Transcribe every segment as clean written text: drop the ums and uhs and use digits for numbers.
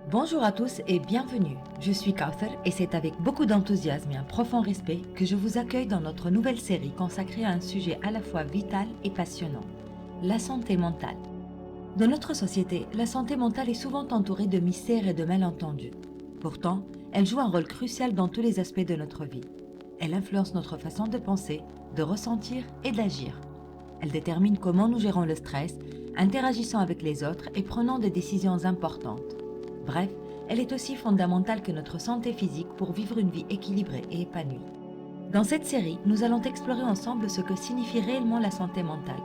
Bonjour à tous et bienvenue. Je suis Kauthar et c'est avec beaucoup d'enthousiasme et un profond respect que je vous accueille dans notre nouvelle série consacrée à un sujet à la fois vital et passionnant, la santé mentale. Dans notre société, la santé mentale est souvent entourée de mystères et de malentendus. Pourtant, elle joue un rôle crucial dans tous les aspects de notre vie. Elle influence notre façon de penser, de ressentir et d'agir. Elle détermine comment nous gérons le stress, interagissons avec les autres et prenons des décisions importantes. Bref, elle est aussi fondamentale que notre santé physique pour vivre une vie équilibrée et épanouie. Dans cette série, nous allons explorer ensemble ce que signifie réellement la santé mentale.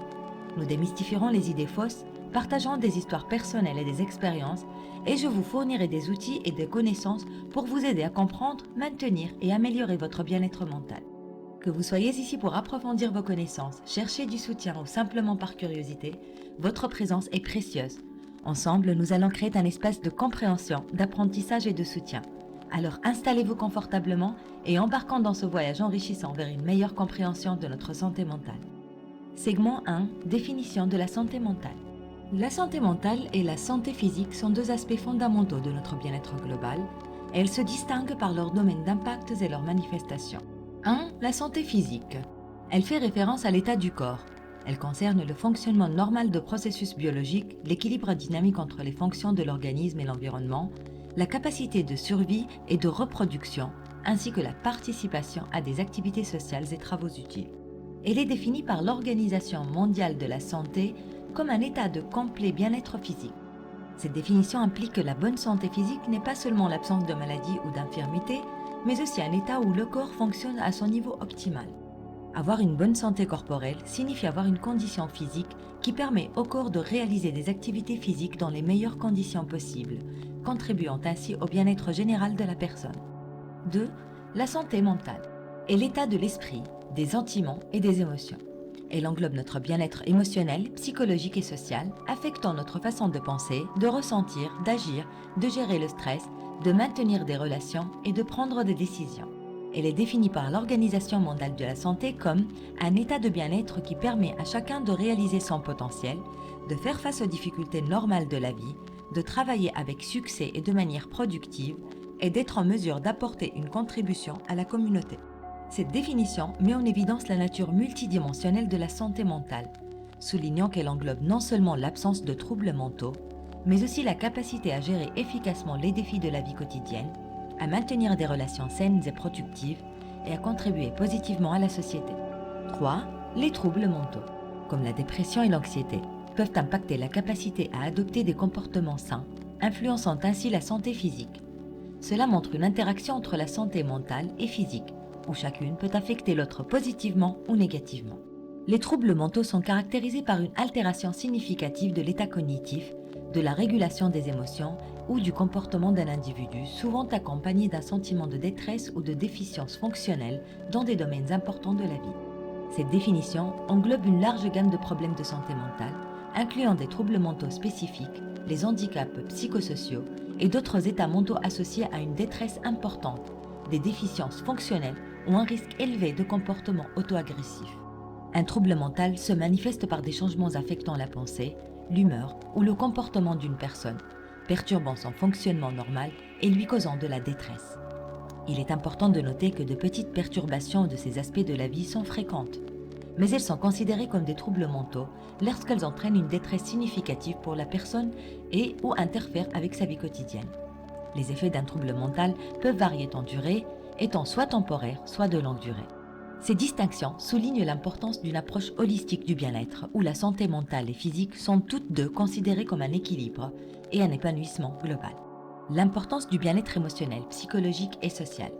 Nous démystifierons les idées fausses, partageons des histoires personnelles et des expériences, et je vous fournirai des outils et des connaissances pour vous aider à comprendre, maintenir et améliorer votre bien-être mental. Que vous soyez ici pour approfondir vos connaissances, chercher du soutien ou simplement par curiosité, votre présence est précieuse. Ensemble, nous allons créer un espace de compréhension, d'apprentissage et de soutien. Alors installez-vous confortablement et embarquons dans ce voyage enrichissant vers une meilleure compréhension de notre santé mentale. Segment 1. Définition de la santé mentale. La santé mentale et la santé physique sont deux aspects fondamentaux de notre bien-être global et elles se distinguent par leur domaine d'impact et leurs manifestations. 1. La santé physique. Elle fait référence à l'état du corps. Elle concerne le fonctionnement normal de processus biologiques, l'équilibre dynamique entre les fonctions de l'organisme et l'environnement, la capacité de survie et de reproduction, ainsi que la participation à des activités sociales et travaux utiles. Elle est définie par l'Organisation mondiale de la santé comme un état de complet bien-être physique. Cette définition implique que la bonne santé physique n'est pas seulement l'absence de maladie ou d'infirmité, mais aussi un état où le corps fonctionne à son niveau optimal. Avoir une bonne santé corporelle signifie avoir une condition physique qui permet au corps de réaliser des activités physiques dans les meilleures conditions possibles, contribuant ainsi au bien-être général de la personne. 2. La santé mentale est l'état de l'esprit, des sentiments et des émotions. Elle englobe notre bien-être émotionnel, psychologique et social, affectant notre façon de penser, de ressentir, d'agir, de gérer le stress, de maintenir des relations et de prendre des décisions. Elle est définie par l'Organisation mondiale de la santé comme un état de bien-être qui permet à chacun de réaliser son potentiel, de faire face aux difficultés normales de la vie, de travailler avec succès et de manière productive, et d'être en mesure d'apporter une contribution à la communauté. Cette définition met en évidence la nature multidimensionnelle de la santé mentale, soulignant qu'elle englobe non seulement l'absence de troubles mentaux, mais aussi la capacité à gérer efficacement les défis de la vie quotidienne, à maintenir des relations saines et productives et à contribuer positivement à la société. 3. Les troubles mentaux, comme la dépression et l'anxiété, peuvent impacter la capacité à adopter des comportements sains, influençant ainsi la santé physique. Cela montre une interaction entre la santé mentale et physique, où chacune peut affecter l'autre positivement ou négativement. Les troubles mentaux sont caractérisés par une altération significative de l'état cognitif, de la régulation des émotions ou du comportement d'un individu, souvent accompagné d'un sentiment de détresse ou de déficience fonctionnelle dans des domaines importants de la vie. Cette définition englobe une large gamme de problèmes de santé mentale, incluant des troubles mentaux spécifiques, les handicaps psychosociaux et d'autres états mentaux associés à une détresse importante, des déficiences fonctionnelles ou un risque élevé de comportements auto-agressifs. Un trouble mental se manifeste par des changements affectant la pensée, l'humeur ou le comportement d'une personne, perturbant son fonctionnement normal et lui causant de la détresse. Il est important de noter que de petites perturbations de ces aspects de la vie sont fréquentes, mais elles sont considérées comme des troubles mentaux lorsqu'elles entraînent une détresse significative pour la personne et ou interfèrent avec sa vie quotidienne. Les effets d'un trouble mental peuvent varier en durée, étant soit temporaires, soit de longue durée. Ces distinctions soulignent l'importance d'une approche holistique du bien-être, où la santé mentale et physique sont toutes deux considérées comme un équilibre et un épanouissement global. L'importance du bien-être émotionnel, psychologique et social.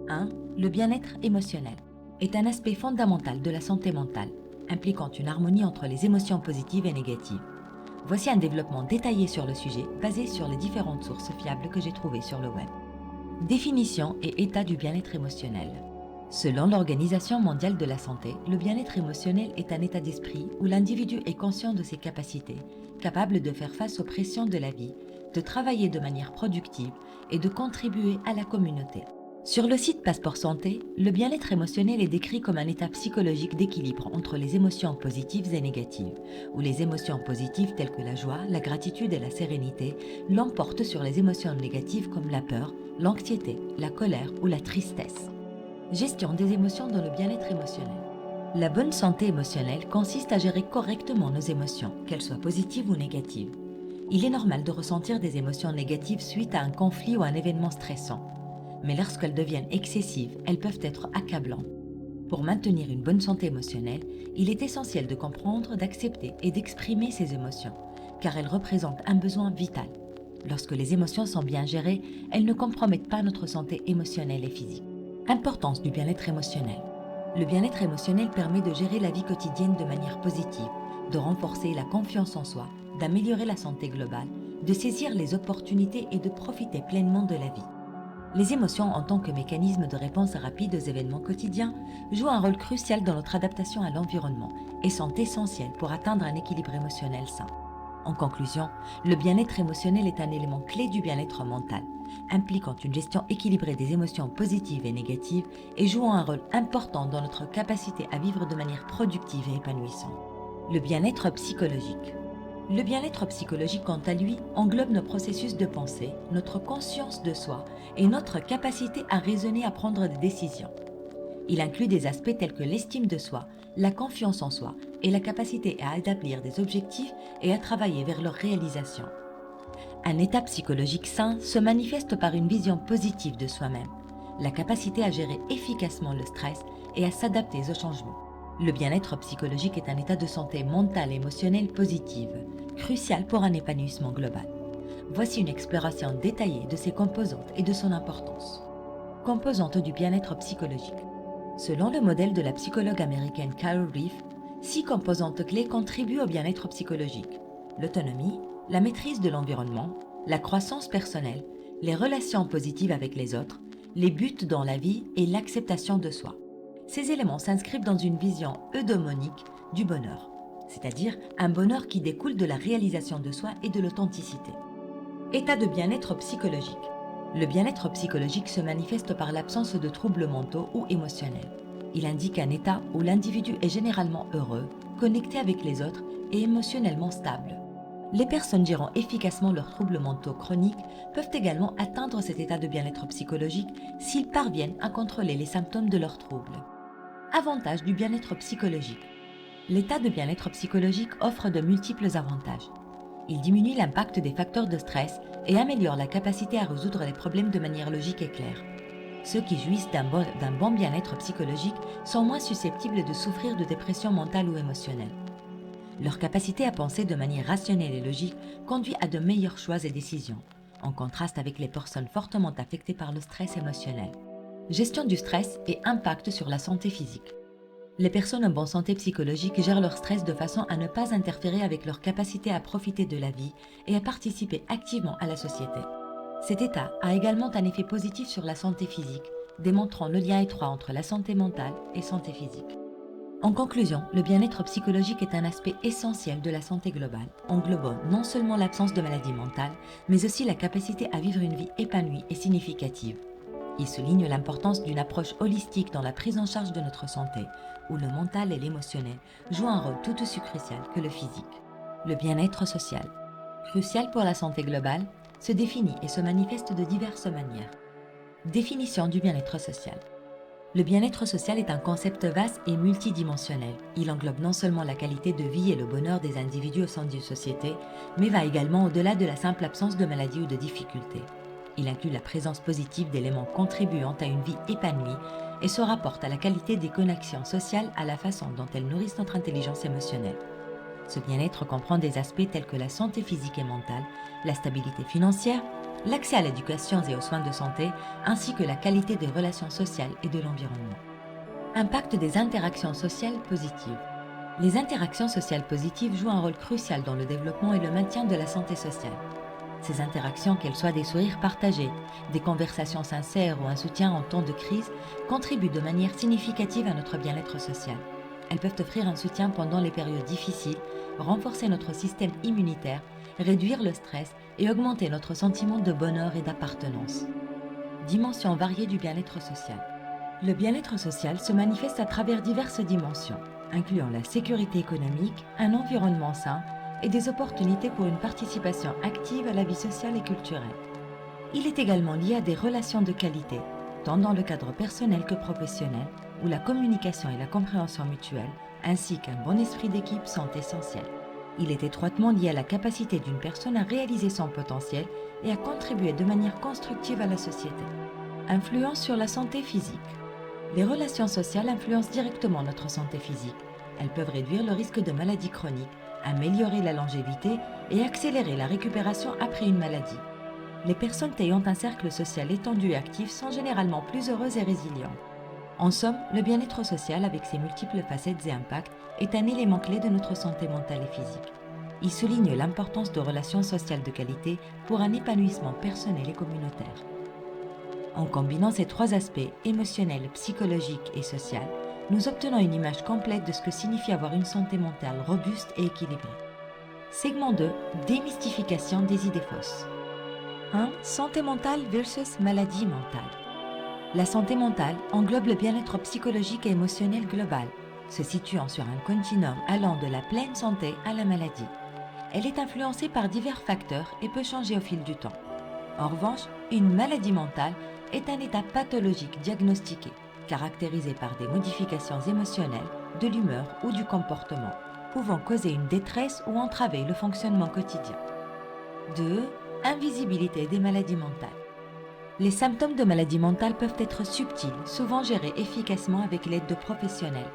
1. Le bien-être émotionnel est un aspect fondamental de la santé mentale, impliquant une harmonie entre les émotions positives et négatives. Voici un développement détaillé sur le sujet, basé sur les différentes sources fiables que j'ai trouvées sur le web. Définition et état du bien-être émotionnel. Selon l'Organisation mondiale de la santé, le bien-être émotionnel est un état d'esprit où l'individu est conscient de ses capacités, capable de faire face aux pressions de la vie, de travailler de manière productive et de contribuer à la communauté. Sur le site Passeport Santé, le bien-être émotionnel est décrit comme un état psychologique d'équilibre entre les émotions positives et négatives, où les émotions positives telles que la joie, la gratitude et la sérénité l'emportent sur les émotions négatives comme la peur, l'anxiété, la colère ou la tristesse. Gestion des émotions dans le bien-être émotionnel. La bonne santé émotionnelle consiste à gérer correctement nos émotions, qu'elles soient positives ou négatives. Il est normal de ressentir des émotions négatives suite à un conflit ou un événement stressant. Mais lorsqu'elles deviennent excessives, elles peuvent être accablantes. Pour maintenir une bonne santé émotionnelle, il est essentiel de comprendre, d'accepter et d'exprimer ces émotions, car elles représentent un besoin vital. Lorsque les émotions sont bien gérées, elles ne compromettent pas notre santé émotionnelle et physique. Importance du bien-être émotionnel. Le bien-être émotionnel permet de gérer la vie quotidienne de manière positive, de renforcer la confiance en soi, d'améliorer la santé globale, de saisir les opportunités et de profiter pleinement de la vie. Les émotions en tant que mécanisme de réponse rapide aux événements quotidiens jouent un rôle crucial dans notre adaptation à l'environnement et sont essentielles pour atteindre un équilibre émotionnel sain. En conclusion, le bien-être émotionnel est un élément clé du bien-être mental, impliquant une gestion équilibrée des émotions positives et négatives et jouant un rôle important dans notre capacité à vivre de manière productive et épanouissante. Le bien-être psychologique. Le bien-être psychologique, quant à lui, englobe nos processus de pensée, notre conscience de soi et notre capacité à raisonner, à prendre des décisions. Il inclut des aspects tels que l'estime de soi, la confiance en soi et la capacité à établir des objectifs et à travailler vers leur réalisation. Un état psychologique sain se manifeste par une vision positive de soi-même, la capacité à gérer efficacement le stress et à s'adapter aux changements. Le bien-être psychologique est un état de santé mentale et émotionnelle positive, crucial pour un épanouissement global. Voici une exploration détaillée de ses composantes et de son importance. Composantes du bien-être psychologique. Selon le modèle de la psychologue américaine Carol Reef, 6 composantes clés contribuent au bien-être psychologique: l'autonomie, la maîtrise de l'environnement, la croissance personnelle, les relations positives avec les autres, les buts dans la vie et l'acceptation de soi. Ces éléments s'inscrivent dans une vision eudaimonique du bonheur, c'est-à-dire un bonheur qui découle de la réalisation de soi et de l'authenticité. État de bien-être psychologique. Le bien-être psychologique se manifeste par l'absence de troubles mentaux ou émotionnels. Il indique un état où l'individu est généralement heureux, connecté avec les autres et émotionnellement stable. Les personnes gérant efficacement leurs troubles mentaux chroniques peuvent également atteindre cet état de bien-être psychologique s'ils parviennent à contrôler les symptômes de leurs troubles. Avantages du bien-être psychologique. L'état de bien-être psychologique offre de multiples avantages. Il diminue l'impact des facteurs de stress et améliore la capacité à résoudre les problèmes de manière logique et claire. Ceux qui jouissent d'un bon bien-être psychologique sont moins susceptibles de souffrir de dépression mentale ou émotionnelle. Leur capacité à penser de manière rationnelle et logique conduit à de meilleurs choix et décisions, en contraste avec les personnes fortement affectées par le stress émotionnel. Gestion du stress et impact sur la santé physique. Les personnes en bonne santé psychologique gèrent leur stress de façon à ne pas interférer avec leur capacité à profiter de la vie et à participer activement à la société. Cet état a également un effet positif sur la santé physique, démontrant le lien étroit entre la santé mentale et santé physique. En conclusion, le bien-être psychologique est un aspect essentiel de la santé globale, englobant non seulement l'absence de maladie mentale, mais aussi la capacité à vivre une vie épanouie et significative. Il souligne l'importance d'une approche holistique dans la prise en charge de notre santé, où le mental et l'émotionnel jouent un rôle tout aussi crucial que le physique. Le bien-être social, crucial pour la santé globale, se définit et se manifeste de diverses manières. Définition du bien-être social. Le bien-être social est un concept vaste et multidimensionnel. Il englobe non seulement la qualité de vie et le bonheur des individus au sein d'une société, mais va également au-delà de la simple absence de maladie ou de difficultés. Il inclut la présence positive d'éléments contribuant à une vie épanouie et se rapporte à la qualité des connexions sociales, à la façon dont elles nourrissent notre intelligence émotionnelle. Ce bien-être comprend des aspects tels que la santé physique et mentale, la stabilité financière, l'accès à l'éducation et aux soins de santé, ainsi que la qualité des relations sociales et de l'environnement. Impact des interactions sociales positives. Les interactions sociales positives jouent un rôle crucial dans le développement et le maintien de la santé sociale. Ces interactions, qu'elles soient des sourires partagés, des conversations sincères ou un soutien en temps de crise, contribuent de manière significative à notre bien-être social. Elles peuvent offrir un soutien pendant les périodes difficiles, renforcer notre système immunitaire, réduire le stress et augmenter notre sentiment de bonheur et d'appartenance. Dimensions variées du bien-être social. Le bien-être social se manifeste à travers diverses dimensions, incluant la sécurité économique, un environnement sain et des opportunités pour une participation active à la vie sociale et culturelle. Il est également lié à des relations de qualité, tant dans le cadre personnel que professionnel, où la communication et la compréhension mutuelle, ainsi qu'un bon esprit d'équipe sont essentiels. Il est étroitement lié à la capacité d'une personne à réaliser son potentiel et à contribuer de manière constructive à la société. Influence sur la santé physique. Les relations sociales influencent directement notre santé physique. Elles peuvent réduire le risque de maladies chroniques, améliorer la longévité et accélérer la récupération après une maladie. Les personnes ayant un cercle social étendu et actif sont généralement plus heureuses et résilientes. En somme, le bien-être social, avec ses multiples facettes et impacts, est un élément clé de notre santé mentale et physique. Il souligne l'importance de relations sociales de qualité pour un épanouissement personnel et communautaire. En combinant ces trois aspects, émotionnel, psychologique et social, nous obtenons une image complète de ce que signifie avoir une santé mentale robuste et équilibrée. Segment 2. Démystification des idées fausses. 1. Santé mentale versus maladie mentale. La santé mentale englobe le bien-être psychologique et émotionnel global, se situant sur un continuum allant de la pleine santé à la maladie. Elle est influencée par divers facteurs et peut changer au fil du temps. En revanche, une maladie mentale est un état pathologique diagnostiqué, caractérisé par des modifications émotionnelles, de l'humeur ou du comportement, pouvant causer une détresse ou entraver le fonctionnement quotidien. 2. Invisibilité des maladies mentales. Les symptômes de maladie mentale peuvent être subtils, souvent gérés efficacement avec l'aide de professionnels.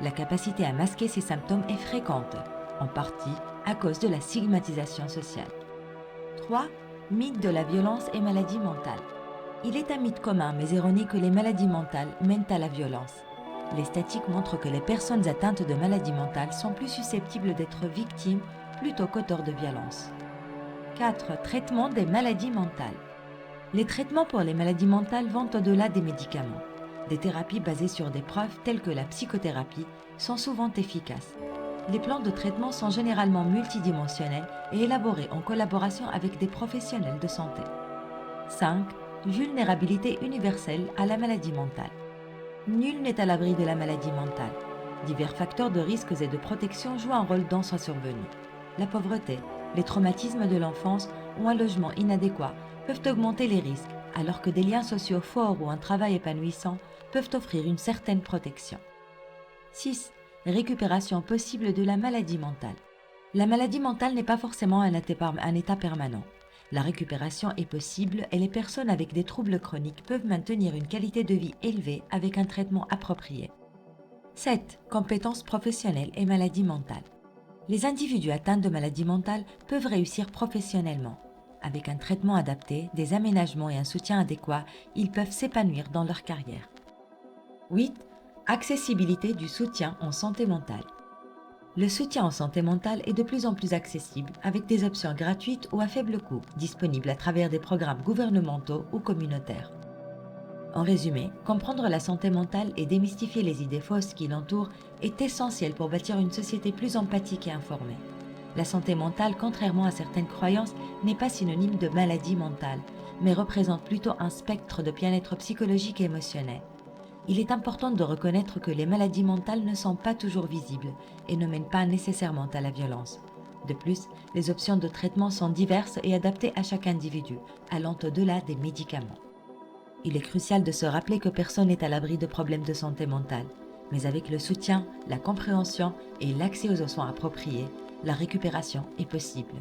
La capacité à masquer ces symptômes est fréquente, en partie à cause de la stigmatisation sociale. 3. Mythe de la violence et maladie mentale. Il est un mythe commun mais erroné que les maladies mentales mènent à la violence. Les statistiques montrent que les personnes atteintes de maladies mentales sont plus susceptibles d'être victimes plutôt qu'auteurs de violences. 4. Traitement des maladies mentales. Les traitements pour les maladies mentales vont au-delà des médicaments. Des thérapies basées sur des preuves telles que la psychothérapie sont souvent efficaces. Les plans de traitement sont généralement multidimensionnels et élaborés en collaboration avec des professionnels de santé. 5. Vulnérabilité universelle à la maladie mentale. Nul n'est à l'abri de la maladie mentale. Divers facteurs de risques et de protection jouent un rôle dans sa survenue. La pauvreté, les traumatismes de l'enfance ou un logement inadéquat peuvent augmenter les risques, alors que des liens sociaux forts ou un travail épanouissant peuvent offrir une certaine protection. 6. Récupération possible de la maladie mentale. La maladie mentale n'est pas forcément un état permanent. La récupération est possible et les personnes avec des troubles chroniques peuvent maintenir une qualité de vie élevée avec un traitement approprié. 7. Compétences professionnelles et maladies mentales. Les individus atteints de maladies mentales peuvent réussir professionnellement. Avec un traitement adapté, des aménagements et un soutien adéquat, ils peuvent s'épanouir dans leur carrière. 8. Accessibilité du soutien en santé mentale. Le soutien en santé mentale est de plus en plus accessible avec des options gratuites ou à faible coût, disponibles à travers des programmes gouvernementaux ou communautaires. En résumé, comprendre la santé mentale et démystifier les idées fausses qui l'entourent est essentiel pour bâtir une société plus empathique et informée. La santé mentale, contrairement à certaines croyances, n'est pas synonyme de maladie mentale, mais représente plutôt un spectre de bien-être psychologique et émotionnel. Il est important de reconnaître que les maladies mentales ne sont pas toujours visibles et ne mènent pas nécessairement à la violence. De plus, les options de traitement sont diverses et adaptées à chaque individu, allant au-delà des médicaments. Il est crucial de se rappeler que personne n'est à l'abri de problèmes de santé mentale, mais avec le soutien, la compréhension et l'accès aux soins appropriés, la récupération est possible.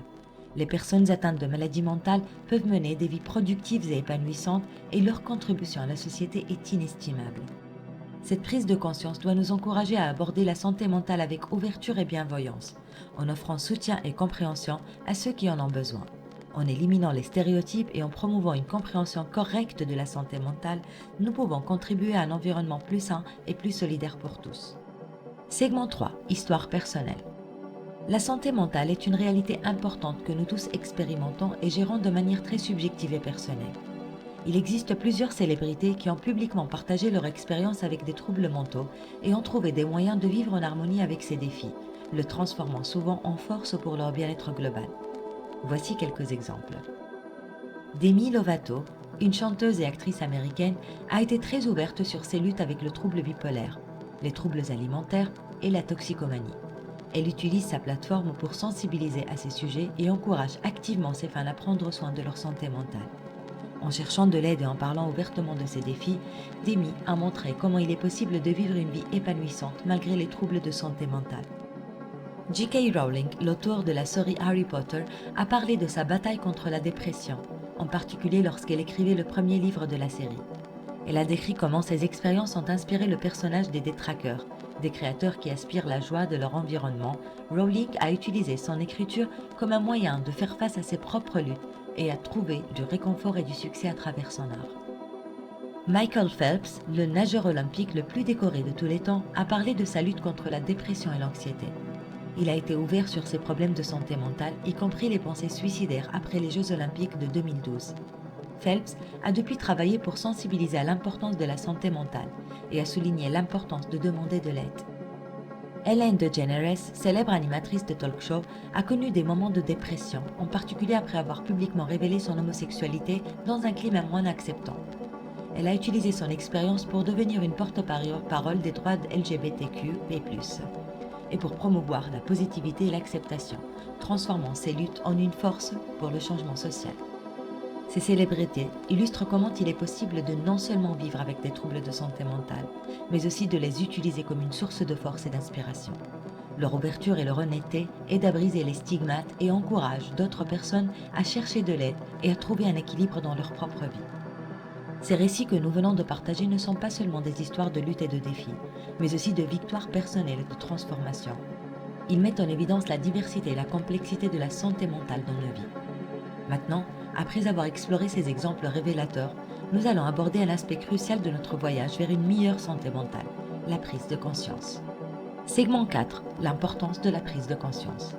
Les personnes atteintes de maladies mentales peuvent mener des vies productives et épanouissantes et leur contribution à la société est inestimable. Cette prise de conscience doit nous encourager à aborder la santé mentale avec ouverture et bienveillance, en offrant soutien et compréhension à ceux qui en ont besoin. En éliminant les stéréotypes et en promouvant une compréhension correcte de la santé mentale, nous pouvons contribuer à un environnement plus sain et plus solidaire pour tous. Segment 3. Histoire personnelle. La santé mentale est une réalité importante que nous tous expérimentons et gérons de manière très subjective et personnelle. Il existe plusieurs célébrités qui ont publiquement partagé leur expérience avec des troubles mentaux et ont trouvé des moyens de vivre en harmonie avec ces défis, le transformant souvent en force pour leur bien-être global. Voici quelques exemples. Demi Lovato, une chanteuse et actrice américaine, a été très ouverte sur ses luttes avec le trouble bipolaire, les troubles alimentaires et la toxicomanie. Elle utilise sa plateforme pour sensibiliser à ces sujets et encourage activement ses fans à prendre soin de leur santé mentale. En cherchant de l'aide et en parlant ouvertement de ses défis, Demi a montré comment il est possible de vivre une vie épanouissante malgré les troubles de santé mentale. J.K. Rowling, l'auteur de la série Harry Potter, a parlé de sa bataille contre la dépression, en particulier lorsqu'elle écrivait le premier livre de la série. Elle a décrit comment ces expériences ont inspiré le personnage des détraqueurs, des créateurs qui aspirent la joie de leur environnement. Rowling a utilisé son écriture comme un moyen de faire face à ses propres luttes et à trouver du réconfort et du succès à travers son art. Michael Phelps, le nageur olympique le plus décoré de tous les temps, a parlé de sa lutte contre la dépression et l'anxiété. Il a été ouvert sur ses problèmes de santé mentale, y compris les pensées suicidaires après les Jeux olympiques de 2012. Phelps a depuis travaillé pour sensibiliser à l'importance de la santé mentale et a souligné l'importance de demander de l'aide. Ellen DeGeneres, célèbre animatrice de talk show, a connu des moments de dépression, en particulier après avoir publiquement révélé son homosexualité dans un climat moins acceptant. Elle a utilisé son expérience pour devenir une porte-parole des droits LGBTQ+, et pour promouvoir la positivité et l'acceptation, transformant ses luttes en une force pour le changement social. Ces célébrités illustrent comment il est possible de non seulement vivre avec des troubles de santé mentale, mais aussi de les utiliser comme une source de force et d'inspiration. Leur ouverture et leur honnêteté aident à briser les stigmates et encouragent d'autres personnes à chercher de l'aide et à trouver un équilibre dans leur propre vie. Ces récits que nous venons de partager ne sont pas seulement des histoires de lutte et de défis, mais aussi de victoires personnelles et de transformation. Ils mettent en évidence la diversité et la complexité de la santé mentale dans nos vies. Maintenant, après avoir exploré ces exemples révélateurs, nous allons aborder un aspect crucial de notre voyage vers une meilleure santé mentale, la prise de conscience. Segment 4, l'importance de la prise de conscience.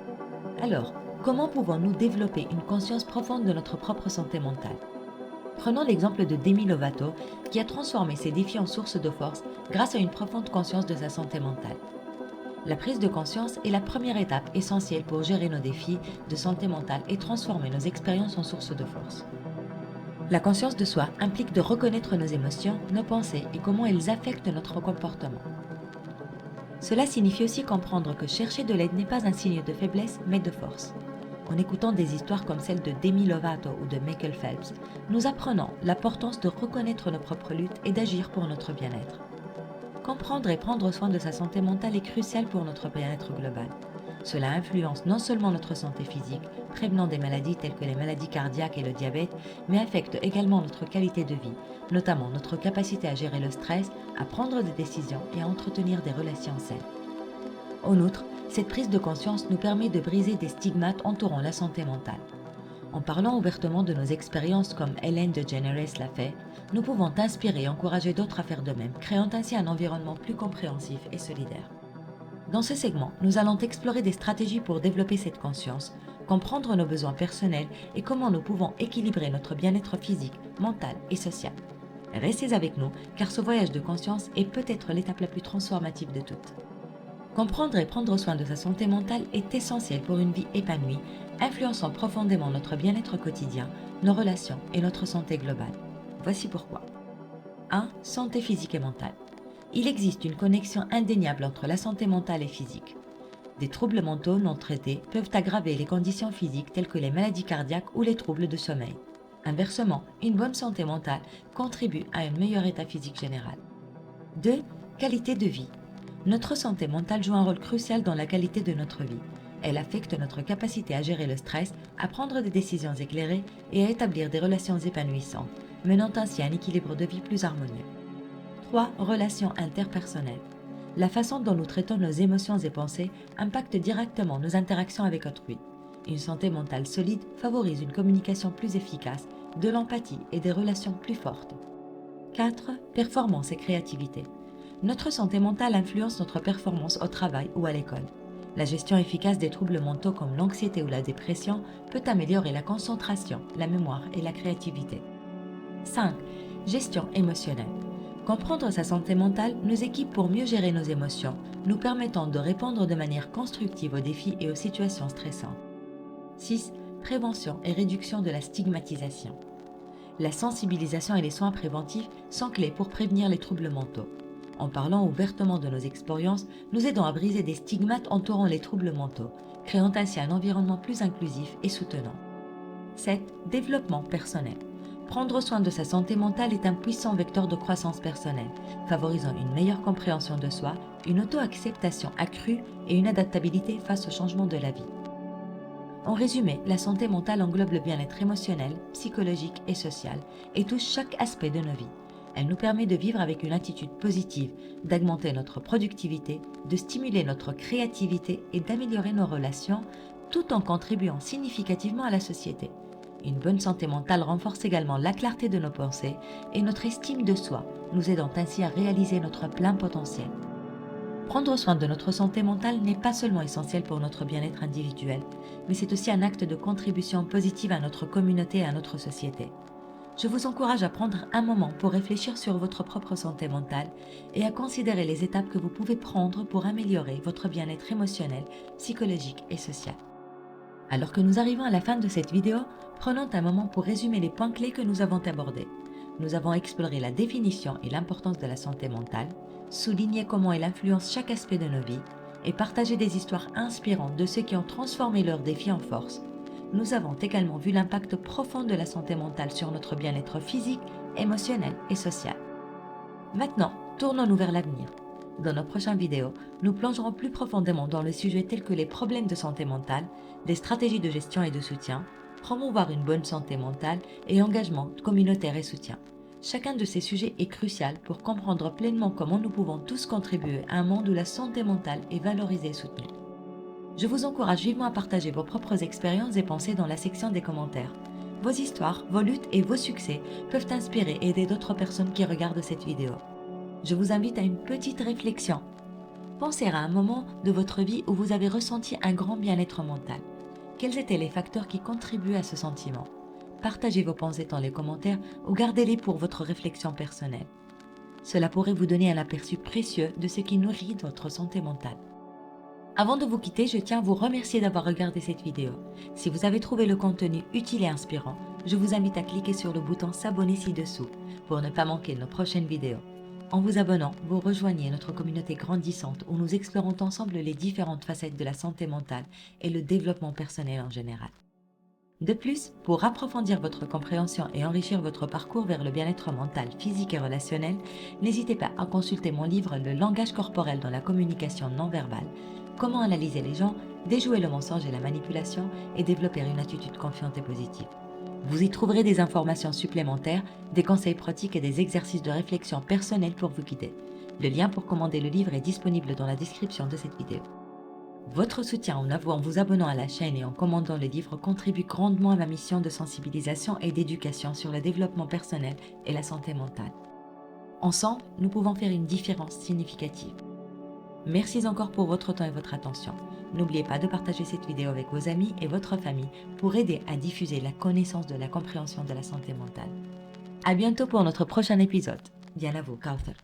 Alors, comment pouvons-nous développer une conscience profonde de notre propre santé mentale ? Prenons l'exemple de Demi Lovato, qui a transformé ses défis en source de force grâce à une profonde conscience de sa santé mentale. La prise de conscience est la première étape essentielle pour gérer nos défis de santé mentale et transformer nos expériences en source de force. La conscience de soi implique de reconnaître nos émotions, nos pensées et comment elles affectent notre comportement. Cela signifie aussi comprendre que chercher de l'aide n'est pas un signe de faiblesse, mais de force. En écoutant des histoires comme celle de Demi Lovato ou de Michael Phelps, nous apprenons l'importance de reconnaître nos propres luttes et d'agir pour notre bien-être. Comprendre et prendre soin de sa santé mentale est crucial pour notre bien-être global. Cela influence non seulement notre santé physique, prévenant des maladies telles que les maladies cardiaques et le diabète, mais affecte également notre qualité de vie, notamment notre capacité à gérer le stress, à prendre des décisions et à entretenir des relations saines. En outre, cette prise de conscience nous permet de briser des stigmates entourant la santé mentale. En parlant ouvertement de nos expériences comme Ellen DeGeneres l'a fait, nous pouvons inspirer et encourager d'autres à faire de même, créant ainsi un environnement plus compréhensif et solidaire. Dans ce segment, nous allons explorer des stratégies pour développer cette conscience, comprendre nos besoins personnels et comment nous pouvons équilibrer notre bien-être physique, mental et social. Restez avec nous, car ce voyage de conscience est peut-être l'étape la plus transformative de toutes. Comprendre et prendre soin de sa santé mentale est essentiel pour une vie épanouie, influençant profondément notre bien-être quotidien, nos relations et notre santé globale. Voici pourquoi. 1. Santé physique et mentale. Il existe une connexion indéniable entre la santé mentale et physique. Des troubles mentaux non traités peuvent aggraver les conditions physiques telles que les maladies cardiaques ou les troubles de sommeil. Inversement, une bonne santé mentale contribue à un meilleur état physique général. 2. Qualité de vie. Notre santé mentale joue un rôle crucial dans la qualité de notre vie. Elle affecte notre capacité à gérer le stress, à prendre des décisions éclairées et à établir des relations épanouissantes, menant ainsi à un équilibre de vie plus harmonieux. 3. Relations interpersonnelles. La façon dont nous traitons nos émotions et pensées impacte directement nos interactions avec autrui. Une santé mentale solide favorise une communication plus efficace, de l'empathie et des relations plus fortes. 4. Performance et créativité. Notre santé mentale influence notre performance au travail ou à l'école. La gestion efficace des troubles mentaux comme l'anxiété ou la dépression peut améliorer la concentration, la mémoire et la créativité. 5. Gestion émotionnelle. Comprendre sa santé mentale nous équipe pour mieux gérer nos émotions, nous permettant de répondre de manière constructive aux défis et aux situations stressantes. 6. Prévention et réduction de la stigmatisation. La sensibilisation et les soins préventifs sont clés pour prévenir les troubles mentaux. En parlant ouvertement de nos expériences, nous aidons à briser des stigmates entourant les troubles mentaux, créant ainsi un environnement plus inclusif et soutenant. 7. Développement personnel. Prendre soin de sa santé mentale est un puissant vecteur de croissance personnelle, favorisant une meilleure compréhension de soi, une auto-acceptation accrue et une adaptabilité face aux changements de la vie. En résumé, la santé mentale englobe le bien-être émotionnel, psychologique et social et touche chaque aspect de nos vies. Elle nous permet de vivre avec une attitude positive, d'augmenter notre productivité, de stimuler notre créativité et d'améliorer nos relations, tout en contribuant significativement à la société. Une bonne santé mentale renforce également la clarté de nos pensées et notre estime de soi, nous aidant ainsi à réaliser notre plein potentiel. Prendre soin de notre santé mentale n'est pas seulement essentiel pour notre bien-être individuel, mais c'est aussi un acte de contribution positive à notre communauté et à notre société. Je vous encourage à prendre un moment pour réfléchir sur votre propre santé mentale et à considérer les étapes que vous pouvez prendre pour améliorer votre bien-être émotionnel, psychologique et social. Alors que nous arrivons à la fin de cette vidéo, prenons un moment pour résumer les points clés que nous avons abordés. Nous avons exploré la définition et l'importance de la santé mentale, souligné comment elle influence chaque aspect de nos vies et partagé des histoires inspirantes de ceux qui ont transformé leurs défis en force. Nous avons également vu l'impact profond de la santé mentale sur notre bien-être physique, émotionnel et social. Maintenant, tournons-nous vers l'avenir. Dans nos prochaines vidéos, nous plongerons plus profondément dans le sujet tels que les problèmes de santé mentale, des stratégies de gestion et de soutien, promouvoir une bonne santé mentale et engagement communautaire et soutien. Chacun de ces sujets est crucial pour comprendre pleinement comment nous pouvons tous contribuer à un monde où la santé mentale est valorisée et soutenue. Je vous encourage vivement à partager vos propres expériences et pensées dans la section des commentaires. Vos histoires, vos luttes et vos succès peuvent inspirer et aider d'autres personnes qui regardent cette vidéo. Je vous invite à une petite réflexion. Pensez à un moment de votre vie où vous avez ressenti un grand bien-être mental. Quels étaient les facteurs qui contribuent à ce sentiment? Partagez vos pensées dans les commentaires ou gardez-les pour votre réflexion personnelle. Cela pourrait vous donner un aperçu précieux de ce qui nourrit votre santé mentale. Avant de vous quitter, je tiens à vous remercier d'avoir regardé cette vidéo. Si vous avez trouvé le contenu utile et inspirant, je vous invite à cliquer sur le bouton s'abonner ci-dessous pour ne pas manquer nos prochaines vidéos. En vous abonnant, vous rejoignez notre communauté grandissante où nous explorons ensemble les différentes facettes de la santé mentale et le développement personnel en général. De plus, pour approfondir votre compréhension et enrichir votre parcours vers le bien-être mental, physique et relationnel, n'hésitez pas à consulter mon livre Le langage corporel dans la communication non verbale, comment analyser les gens, déjouer le mensonge et la manipulation et développer une attitude confiante et positive. Vous y trouverez des informations supplémentaires, des conseils pratiques et des exercices de réflexion personnels pour vous guider. Le lien pour commander le livre est disponible dans la description de cette vidéo. Votre soutien en vous abonnant à la chaîne et en commandant le livre contribue grandement à ma mission de sensibilisation et d'éducation sur le développement personnel et la santé mentale. Ensemble, nous pouvons faire une différence significative. Merci encore pour votre temps et votre attention. N'oubliez pas de partager cette vidéo avec vos amis et votre famille pour aider à diffuser la connaissance de la compréhension de la santé mentale. À bientôt pour notre prochain épisode. Bien à vous, Kauthar.